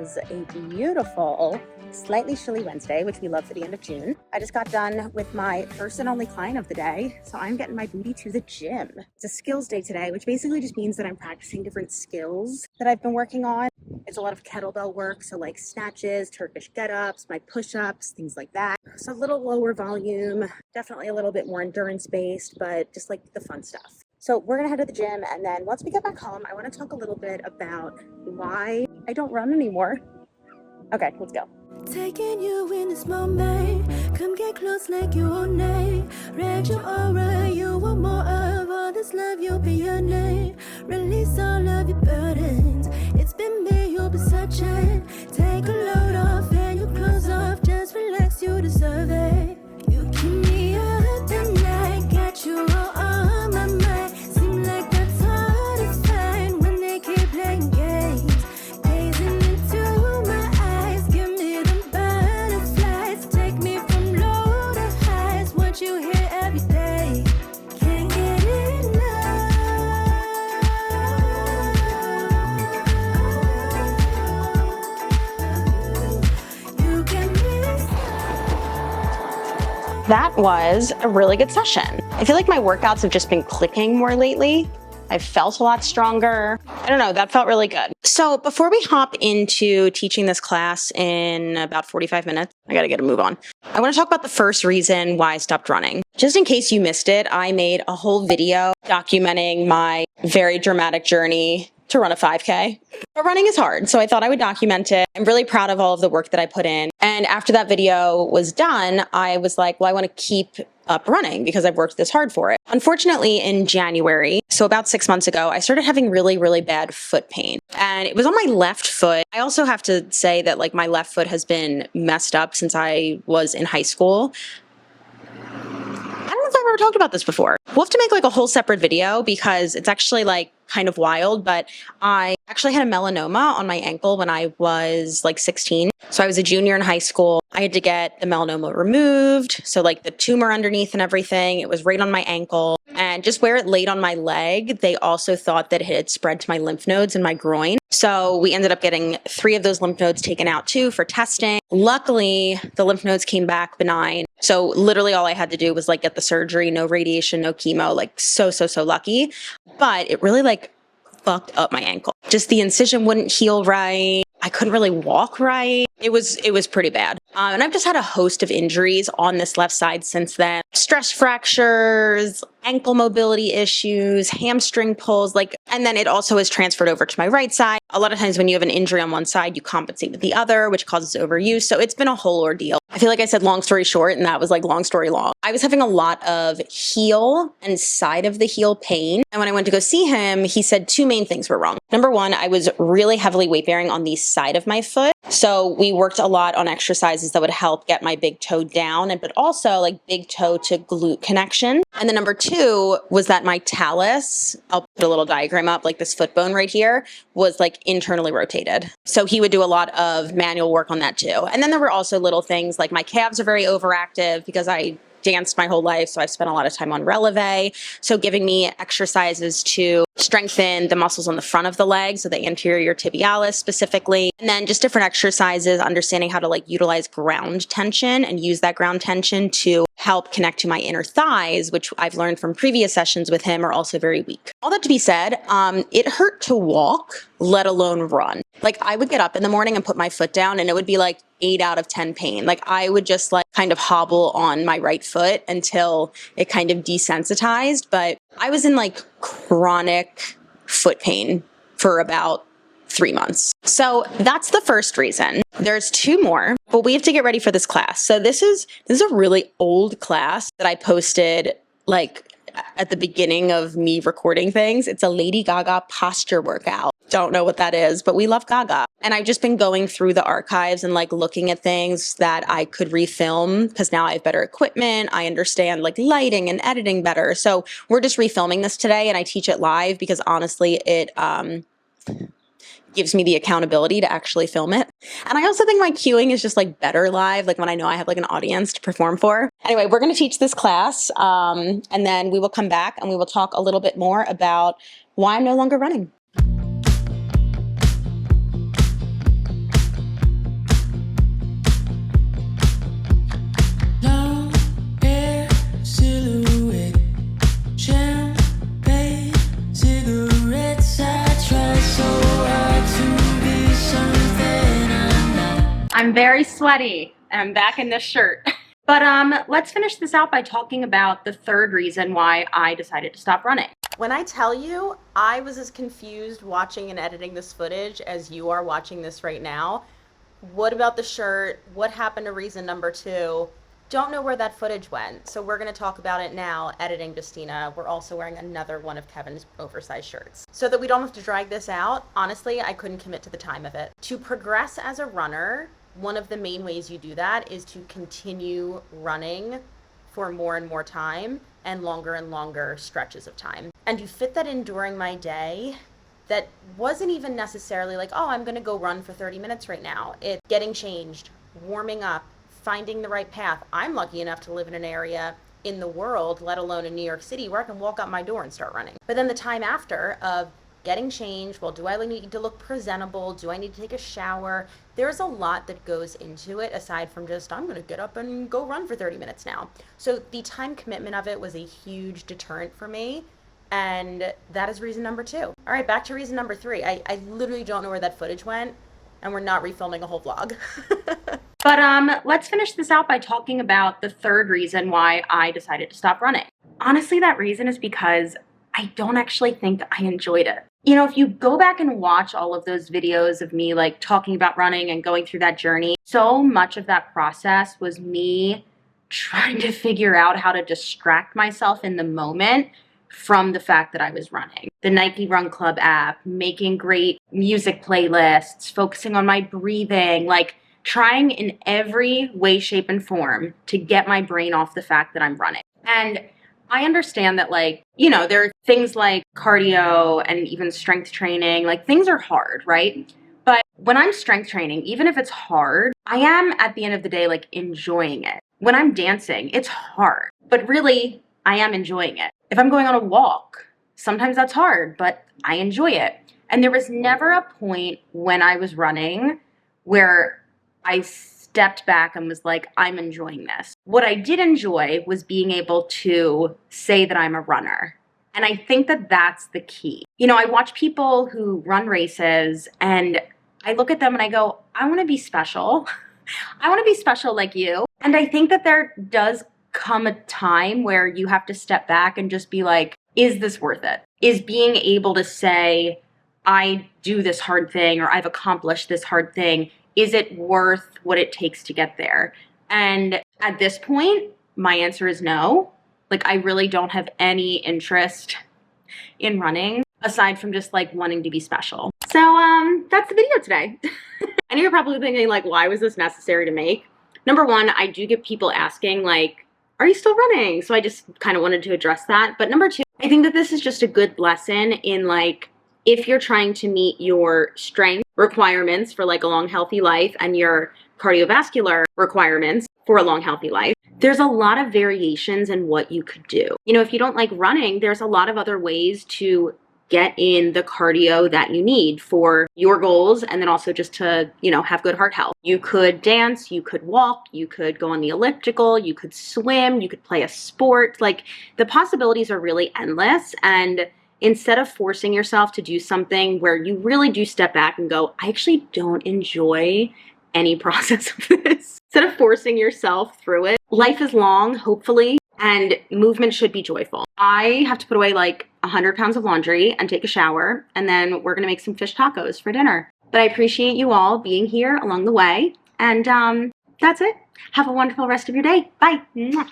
is a beautiful, slightly chilly Wednesday, which we love for the end of June. I just got done with my first and only client of the day, so I'm getting my booty to the gym. It's a skills day today, which basically just means that I'm practicing different skills that I've been working on. It's a lot of kettlebell work, so like snatches, Turkish get-ups, my push-ups, things like that. So a little lower volume, definitely a little bit more endurance-based, but just like the fun stuff. So we're gonna head to the gym, and then once we get back home, I wanna talk a little bit about why I don't run anymore. Okay, let's go. Taking you in this moment, come get close like you own name. Read your aura, you want more of all this love, you'll be your name. Release all of your burdens, it's been me, you'll be searching. Take a load off and your clothes off, just relax, you deserve it. You keep me up at night, got you all on my mind. Seem like that's hard to find when they keep playing games. Gazing into my eyes, give me them butterflies. Take me from low to highs, what you hear every day. Can't get enough. You can miss. That was a really good session. I feel like my workouts have just been clicking more lately. I've felt a lot stronger. I don't know, that felt really good. So before we hop into teaching this class in about 45 minutes, I gotta get a move on. I wanna talk about the first reason why I stopped running. Just in case you missed it, I made a whole video documenting my very dramatic journey to run a 5K. But running is hard, so I thought I would document it. I'm really proud of all of the work that I put in. And after that video was done, I was like, well, I want to keep up running because I've worked this hard for it. Unfortunately, in January, so about 6 months ago, I started having really, really bad foot pain. And it was on my left foot. I also have to say that like my left foot has been messed up since I was in high school. I don't know if I've ever talked about this before. We'll have to make like a whole separate video because it's actually like kind of wild, but I actually had a melanoma on my ankle when I was like 16. So I was a junior in high school. I had to get the melanoma removed. So like the tumor underneath and everything, it was right on my ankle. And just where it laid on my leg, they also thought that it had spread to my lymph nodes in my groin. So we ended up getting 3 of those lymph nodes taken out too for testing. Luckily, the lymph nodes came back benign. So literally all I had to do was like get the surgery, no radiation, no chemo, like so lucky. But it really like fucked up my ankle. Just the incision wouldn't heal right. I couldn't really walk right. It was pretty bad. And I've just had a host of injuries on this left side since then. Stress fractures, ankle mobility issues, hamstring pulls, and then it also has transferred over to my right side. A lot of times when you have an injury on one side, you compensate with the other, which causes overuse. So it's been a whole ordeal. I feel like I said long story short, and that was like long story long. I was having a lot of heel and side of the heel pain. And when I went to go see him, he said 2 main things were wrong. Number 1, I was really heavily weight bearing on the side of my foot. So we worked a lot on exercises that would help get my big toe down, but also like big toe to glute connection. And then number 2 was that my talus, I'll put a little diagram up, like this foot bone right here, was like internally rotated. So he would do a lot of manual work on that too. And then there were also little things like my calves are very overactive because I danced my whole life, so I've spent a lot of time on releve. So giving me exercises to strengthen the muscles on the front of the leg, so the anterior tibialis specifically. And then just different exercises, understanding how to like utilize ground tension and use that ground tension to help connect to my inner thighs, which I've learned from previous sessions with him are also very weak. All that to be said, it hurt to walk, let alone run. Like I would get up in the morning and put my foot down and it would be like 8 out of 10 pain. Like I would just like kind of hobble on my right foot until it kind of desensitized. But I was in like chronic foot pain for about 3 months. So that's the first reason. There's 2 more, but we have to get ready for this class. So this is a really old class that I posted like at the beginning of me recording things. It's a Lady Gaga posture workout. Don't know what that is, but we love Gaga. And I've just been going through the archives and like looking at things that I could refilm because now I have better equipment. I understand like lighting and editing better. So we're just refilming this today and I teach it live because honestly, it gives me the accountability to actually film it. And I also think my cueing is just like better live, like when I know I have like an audience to perform for. Anyway, we're going to teach this class and then we will come back and we will talk a little bit more about why I'm no longer running. very sweaty. I'm back in this shirt. But let's finish this out by talking about the third reason why I decided to stop running. When I tell you, I was as confused watching and editing this footage as you are watching this right now. What about the shirt? What happened to reason number 2? Don't know where that footage went, so we're going to talk about it now. Editing Justina. We're also wearing another one of Kevin's oversized shirts. So that we don't have to drag this out, honestly, I couldn't commit to the time of it. To progress as a runner, one of the main ways you do that is to continue running for more and more time and longer stretches of time. And you fit that in during my day that wasn't even necessarily like, oh, I'm gonna go run for 30 minutes right now. It's getting changed, warming up, finding the right path. I'm lucky enough to live in an area in the world, let alone in New York City, where I can walk out my door and start running. But then the time after of getting changed, well, do I need to look presentable? Do I need to take a shower? There's a lot that goes into it aside from just, I'm gonna get up and go run for 30 minutes now. So the time commitment of it was a huge deterrent for me. And that is reason number 2. All right, back to reason number 3. I literally don't know where that footage went, and we're not refilming a whole vlog. But let's finish this out by talking about the third reason why I decided to stop running. Honestly, that reason is because I don't actually think I enjoyed it. You know, if you go back and watch all of those videos of me like talking about running and going through that journey, so much of that process was me trying to figure out how to distract myself in the moment from the fact that I was running. The Nike Run Club app, making great music playlists, focusing on my breathing, like trying in every way, shape, and form to get my brain off the fact that I'm running. And I understand that, like, you know, there are things like cardio and even strength training, like things are hard, right? But when I'm strength training, even if it's hard, I am at the end of the day, like enjoying it. When I'm dancing, it's hard, but really I am enjoying it. If I'm going on a walk, sometimes that's hard, but I enjoy it. And there was never a point when I was running where I stepped back and was like, I'm enjoying this. What I did enjoy was being able to say that I'm a runner. And I think that that's the key. You know, I watch people who run races and I look at them and I go, I want to be special. I want to be special like you. And I think that there does come a time where you have to step back and just be like, is this worth it? Is being able to say, I do this hard thing or I've accomplished this hard thing, is it worth what it takes to get there? And at this point, my answer is no. Like, I really don't have any interest in running aside from just like wanting to be special. So that's the video today. I know you're probably thinking like, why was this necessary to make? Number one, I do get people asking like, are you still running? So I just kind of wanted to address that. But number 2, I think that this is just a good lesson in like, if you're trying to meet your strength requirements for like a long, healthy life and your cardiovascular requirements for a long, healthy life, there's a lot of variations in what you could do. You know, if you don't like running, there's a lot of other ways to get in the cardio that you need for your goals and then also just to, you know, have good heart health. You could dance, you could walk, you could go on the elliptical, you could swim, you could play a sport. Like, the possibilities are really endless. And instead of forcing yourself to do something where you really do step back and go, I actually don't enjoy any process of this. Instead of forcing yourself through it, life is long, hopefully, and movement should be joyful. I have to put away like 100 pounds of laundry and take a shower, and then we're gonna make some fish tacos for dinner. But I appreciate you all being here along the way, and that's it. Have a wonderful rest of your day. Bye. Mwah.